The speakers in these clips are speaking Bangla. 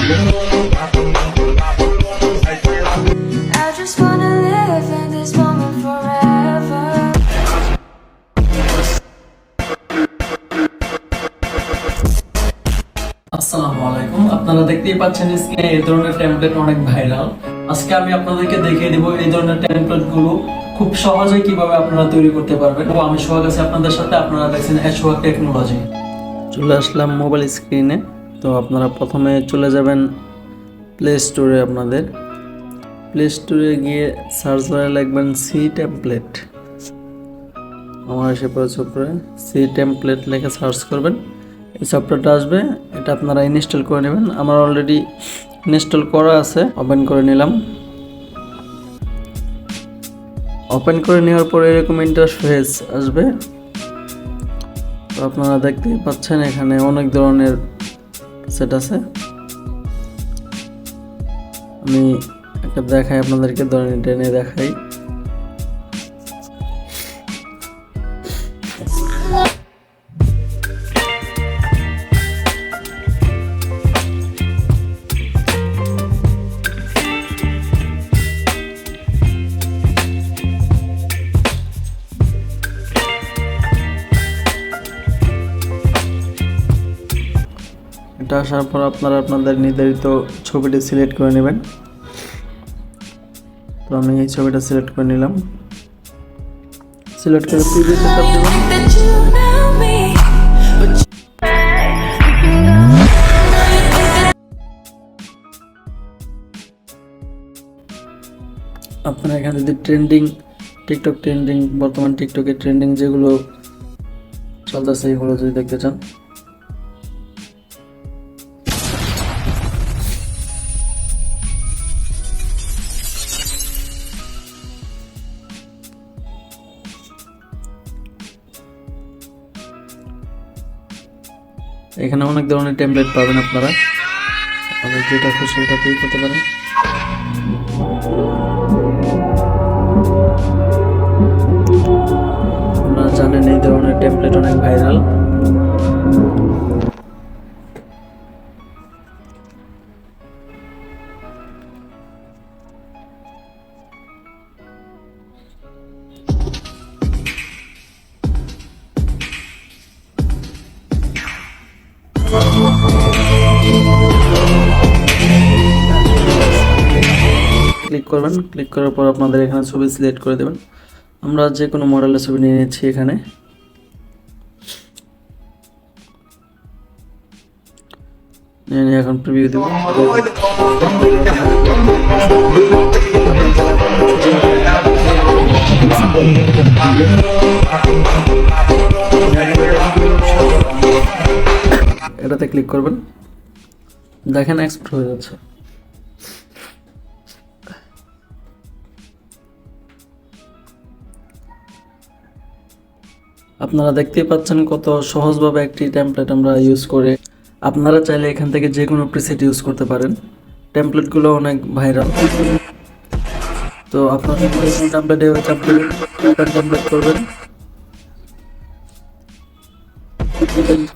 I just wanna live in this moment forever. আসসালামু আলাইকুম। আপনারা দেখতেই পাচ্ছেন স্ক্রিনে এই ধরনের টেমপ্লেট অনেক ভাইরাল। আজকে আমি আপনাদেরকে দেখিয়ে দিব এই ধরনের টেমপ্লেট গুলো খুব সহজে কিভাবে আপনারা তৈরি করতে পারবেন। তো আমি সোহাগ আছি আপনাদের সাথে, আপনারা দেখছেন সোহাগ টেকনোলজি। চলে আসলাম মোবাইল স্ক্রিনে। তো আপনারা প্রথমে চলে যাবেন প্লে স্টোরে। আপনাদের প্লে স্টোরে গিয়ে সার্চ বারে লিখবেন সি টেমপ্লেট। আমার এসে পড়েছে উপরে সি টেমপ্লেট লিখে সার্চ করবেন, এই সফটওয়্যারটা আসবে। এটা আপনারা ইনস্টল করে নেবেন। আমার অলরেডি ইনস্টল করা আছে, ওপেন করে নিলাম। ওপেন করে নেওয়ার পরে এরকম ইন্টারফেস আসবে। তো আপনারা দেখতেই পাচ্ছেন এখানে অনেক ধরনের সেট আছে। আমি একটা দেখাই আপনাদেরকে, ধরেন টেনে দেখাই। এটা আসার পর আপনারা আপনাদের নির্ধারিত ছবিটি সিলেক্ট করে নেবেন। তো আমি এই ছবিটা সিলেক্ট করে নিলাম। সিলেক্ট করে প্রিভিউতে চাপ দেবেন। That you know me, but আপনারা এখানে যদি ট্রেন্ডিং টিকটক ট্রেন্ডিং, বর্তমান টিকটকে ট্রেন্ডিং যেগুলো চলতেছে এগুলো যদি দেখতে চান, এখানে অনেক ধরনের টেমপ্লেট পাবেন। আপনারা আপনাদের যেটা খুশি সেটা তৈরি করতে পারেন। আপনারা জানেন এই ধরনের টেমপ্লেট অনেক ভাইরাল। ক্লিক করবেন, ক্লিক করার পর আপনাদের এখানে ছবি সিলেক্ট করে দেবেন। আমরা যে কোনো মডেলের ছবি নিয়ে নিচ্ছি এখানে। নিয়ে এখন প্রিভিউ দেব। এটাতে ক্লিক করবেন, দেখেন এক্সপোর্ট হয়ে যাচ্ছে। আপনারা দেখতেই পাচ্ছেন কত সহজভাবে একটি টেমপ্লেট আমরা ইউজ করে। আপনারা চাইলে এখান থেকে যে কোনো প্রিসেট ইউজ করতে পারেন। টেমপ্লেটগুলো অনেক ভাইরাল। তো আপনারা টেমপ্লেট করবেন,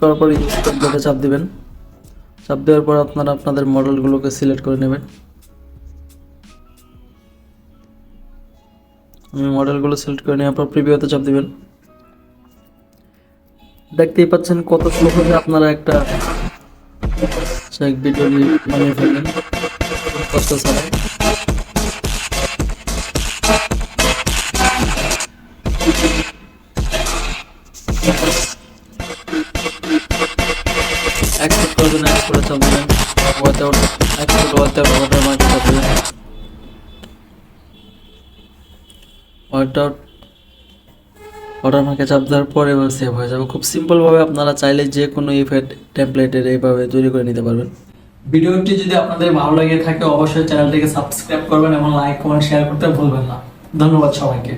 করার পর ইউজ টেমপ্লেটে চাপ দিবেন। চাপ দেওয়ার পর আপনারা আপনাদের মডেলগুলোকে সিলেক্ট করে নেবেন। আমি মডেলগুলো সিলেক্ট করে নেওয়ার পর প্রিভিউতে চাপ দিবেন। দেখতেই পাচ্ছেন কত সহজে আপনারা একটা ভিডিও বানিয়ে ফেলবেন কষ্ট ছাড়াই। এক্সপোর্ট করবেন, এক্সপোর্টে চাপ দিবেন। ওয়াটারমার্কে চাপ দিবেন। ওয়াটারমার্কে চাপ দেওয়ার পরে সেভ হয়ে যাবে। খুব সিম্পলভাবে আপনারা চাইলে যে কোনো ইফেক্ট টেমপ্লেটের এইভাবে তৈরি করে নিতে পারবেন। ভিডিওটি যদি আপনাদের ভালো লাগে থাকে অবশ্যই চ্যানেলটিকে সাবস্ক্রাইব করবেন এবং লাইক কমেন্ট শেয়ার করতে ভুলবেন না। ধন্যবাদ সবাইকে।